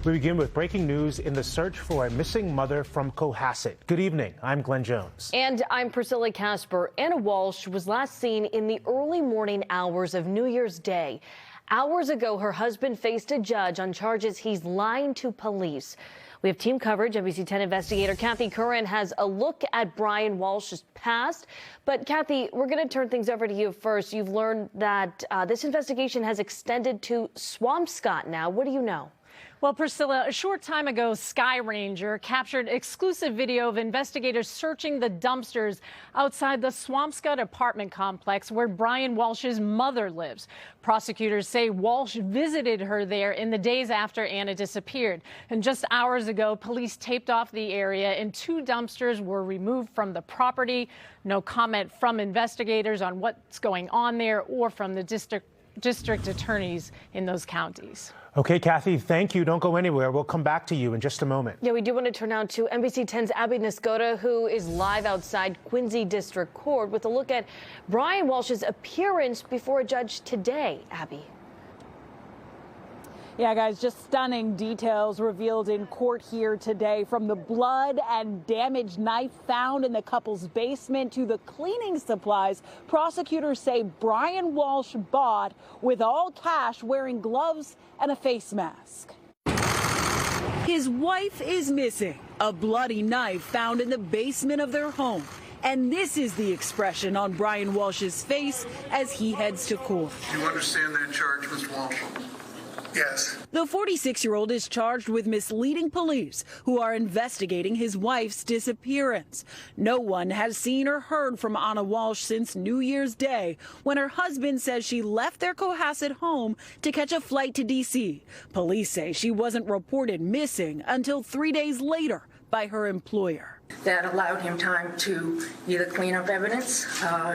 We begin with breaking news in the search for a missing mother from Cohasset. Good evening. I'm Glenn Jones. And I'm Priscilla Casper. Anna Walsh was last seen in the early morning hours of New Year's Day. Hours ago, her husband faced a judge on charges he's lying to police. We have team coverage. NBC 10 investigator Kathy Curran has a look at Brian Walsh's past. But Kathy, we're going to turn things over to you first. You've learned that this investigation has extended to Swampscott now. What do you know? Well, Priscilla, a short time ago, Sky Ranger captured exclusive video of investigators searching the dumpsters outside the Swampscott apartment complex where Brian Walsh's mother lives. Prosecutors say Walsh visited her there in the days after Anna disappeared. And just hours ago, police taped off the area and 2 dumpsters were removed from the property. No comment from investigators on what's going on there or from the district attorneys in those counties. Okay, Kathy, thank you. Don't go anywhere. We'll come back to you in just a moment. Yeah, we do want to turn now to NBC 10's Abby Niscoda, who is live outside Quincy District Court with a look at Brian Walsh's appearance before a judge today. Abby. Yeah, guys, just stunning details revealed in court here today, from the blood and damaged knife found in the couple's basement to the cleaning supplies prosecutors say Brian Walsh bought with all cash, wearing gloves and a face mask. His wife is missing, a bloody knife found in the basement of their home. And this is the expression on Brian Walsh's face as he heads to court. Do you understand that charge, Mr. Walsh? Yes. The 46-year-old is charged with misleading police who are investigating his wife's disappearance. No one has seen or heard from Anna Walsh since New Year's Day, when her husband says she left their Cohasset home to catch a flight to D.C. Police say she wasn't reported missing until 3 days later by her employer. That allowed him time to either clean up evidence,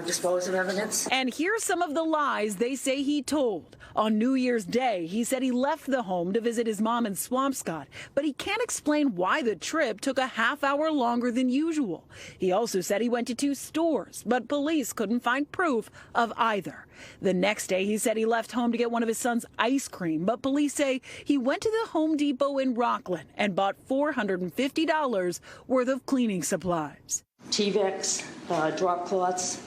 dispose of evidence. And here's some of the lies they say he told. On New Year's Day, he said he left the home to visit his mom in Swampscott, but he can't explain why the trip took a half-hour longer than usual. He also said he went to 2 stores, but police couldn't find proof of either. The next day, he said he left home to get one of his son's ice cream, but police say he went to the Home Depot in Rockland and bought $450 worth of cleaning supplies. T-Vex, drop cloths,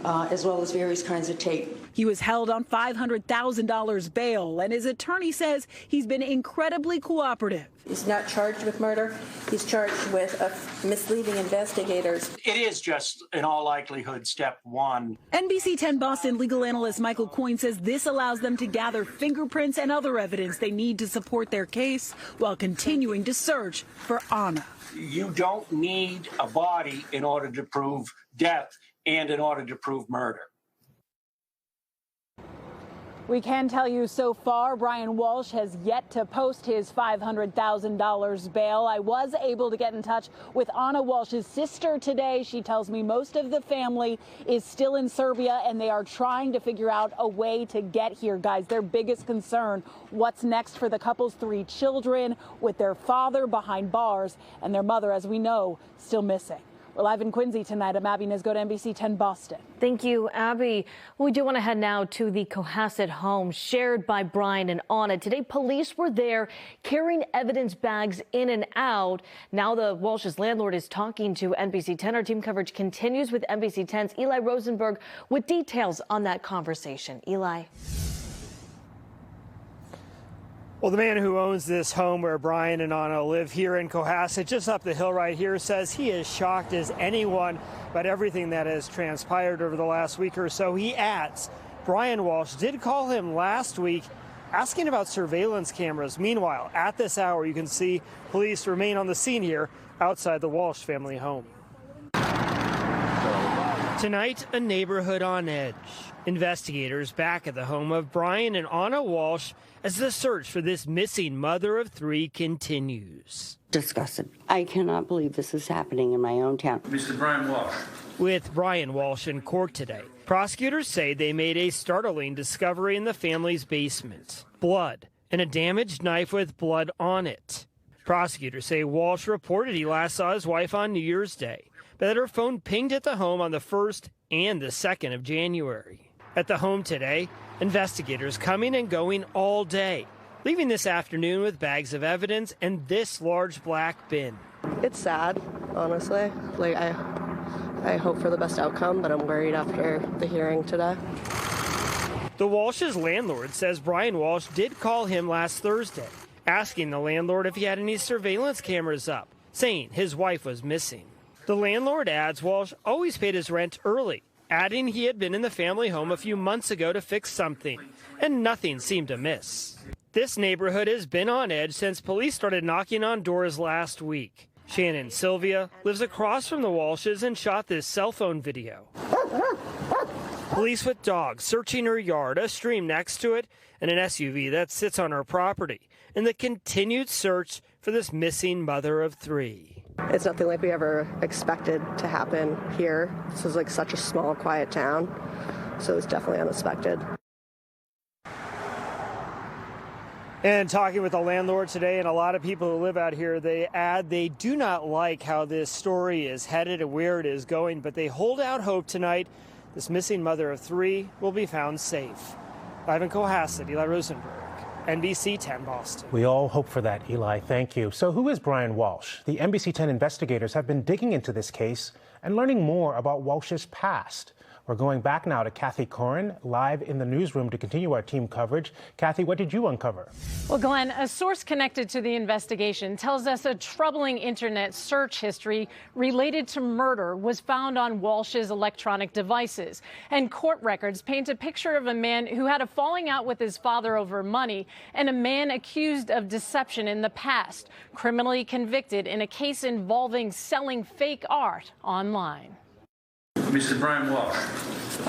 as well as various kinds of tape. He was held on $500,000 bail, and his attorney says he's been incredibly cooperative. He's not charged with murder. He's charged with misleading investigators. It is just, in all likelihood, step 1. NBC 10 Boston legal analyst Michael Coyne says this allows them to gather fingerprints and other evidence they need to support their case while continuing to search for Anna. You don't need a body in order to prove death and in order to prove murder. We can tell you so far, Brian Walsh has yet to post his $500,000 bail. I was able to get in touch with Anna Walsh's sister today. She tells me most of the family is still in Serbia and they are trying to figure out a way to get here. Guys, their biggest concern, what's next for the couple's 3 children with their father behind bars and their mother, as we know, still missing. We're live in Quincy tonight. I'm Abby Niscoda, NBC 10 Boston. Thank you, Abby. We do want to head now to the Cohasset home shared by Brian and Anna. Today, police were there carrying evidence bags in and out. Now the Walsh's landlord is talking to NBC 10. Our team coverage continues with NBC 10's Eli Rosenberg with details on that conversation. Eli. Well, the man who owns this home where Brian and Anna live here in Cohasset, just up the hill right here, says he is shocked as anyone about everything that has transpired over the last week or so. He adds, Brian Walsh did call him last week asking about surveillance cameras. Meanwhile, at this hour, you can see police remain on the scene here outside the Walsh family home. Tonight, a neighborhood on edge. Investigators back at the home of Brian and Anna Walsh as the search for this missing mother of 3 continues. Disgusted. I cannot believe this is happening in my own town. Mr. Brian Walsh. With Brian Walsh in court today, prosecutors say they made a startling discovery in the family's basement. Blood and a damaged knife with blood on it. Prosecutors say Walsh reported he last saw his wife on New Year's Day, but that her phone pinged at the home on the 1st and the 2nd of January. At the home today, investigators coming and going all day, leaving this afternoon with bags of evidence and this large black bin. It's sad, honestly. I hope for the best outcome, but I'm worried after the hearing today. The Walsh's landlord says Brian Walsh did call him last Thursday, asking the landlord if he had any surveillance cameras up, saying his wife was missing. The landlord adds Walsh always paid his rent early, adding he had been in the family home a few months ago to fix something, and nothing seemed amiss. This neighborhood has been on edge since police started knocking on doors last week. Shannon Sylvia lives across from the Walshes and shot this cell phone video. Police with dogs searching her yard, a stream next to it, and an SUV that sits on her property, and the continued search for this missing mother of three. It's nothing like we ever expected to happen here. This is like such a small, quiet town, so it's definitely unexpected. And talking with the landlord today and a lot of people who live out here, they add they do not like how this story is headed and where it is going, but they hold out hope tonight this missing mother of three will be found safe. Live in Cohasset, Eli Rosenberg, NBC 10 Boston. We all hope for that, Eli. Thank you. So who is Brian Walsh? The NBC 10 investigators have been digging into this case and learning more about Walsh's past. We're going back now to Kathy Corrin, live in the newsroom to continue our team coverage. Kathy, what did you uncover? Well, Glenn, a source connected to the investigation tells us a troubling internet search history related to murder was found on Walsh's electronic devices. And court records paint a picture of a man who had a falling out with his father over money and a man accused of deception in the past, criminally convicted in a case involving selling fake art online. Mr. Brian Walsh,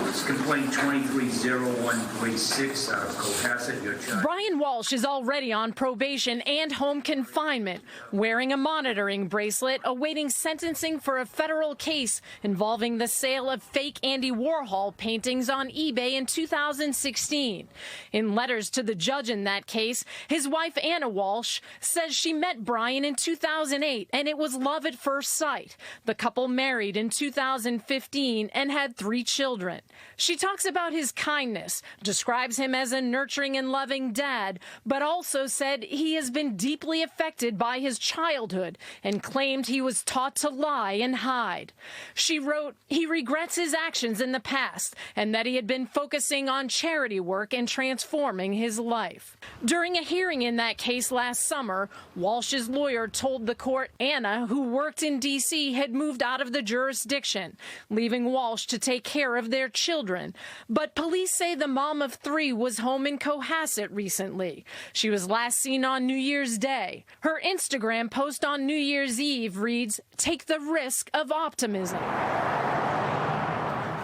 it's complaint 2301.6 out of Cohasset. Your child. Brian Walsh is already on probation and home confinement, wearing a monitoring bracelet, awaiting sentencing for a federal case involving the sale of fake Andy Warhol paintings on eBay in 2016. In letters to the judge in that case, his wife Anna Walsh says she met Brian in 2008 and it was love at first sight. The couple married in 2015 and had 3 children. She talks about his kindness, describes him as a nurturing and loving dad, but also said he has been deeply affected by his childhood and claimed he was taught to lie and hide. She wrote he regrets his actions in the past and that he had been focusing on charity work and transforming his life. During a hearing in that case last summer, Walsh's lawyer told the court Anna, who worked in D.C., had moved out of the jurisdiction, leaving Walsh to take care of their children. But police say the mom of 3 was home in Cohasset recently. She was last seen on New Year's Day. Her Instagram post on New Year's Eve reads, "Take the risk of optimism."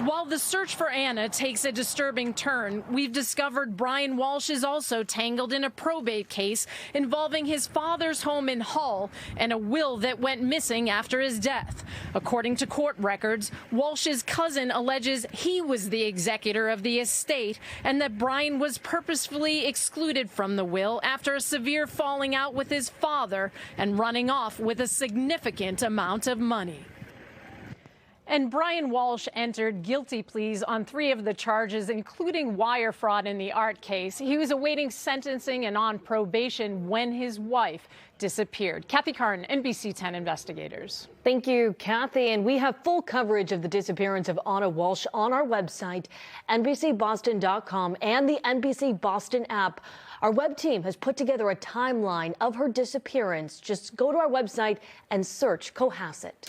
While the search for Anna takes a disturbing turn, we've discovered Brian Walsh is also tangled in a probate case involving his father's home in Hull and a will that went missing after his death. According to court records, Walsh's cousin alleges he was the executor of the estate and that Brian was purposefully excluded from the will after a severe falling out with his father and running off with a significant amount of money. And Brian Walsh entered guilty pleas on 3 of the charges, including wire fraud in the art case. He was awaiting sentencing and on probation when his wife disappeared. Kathy Corrin, NBC 10 investigators. Thank you, Kathy. And we have full coverage of the disappearance of Anna Walsh on our website, NBCBoston.com, and the NBC Boston app. Our web team has put together a timeline of her disappearance. Just go to our website and search Cohasset.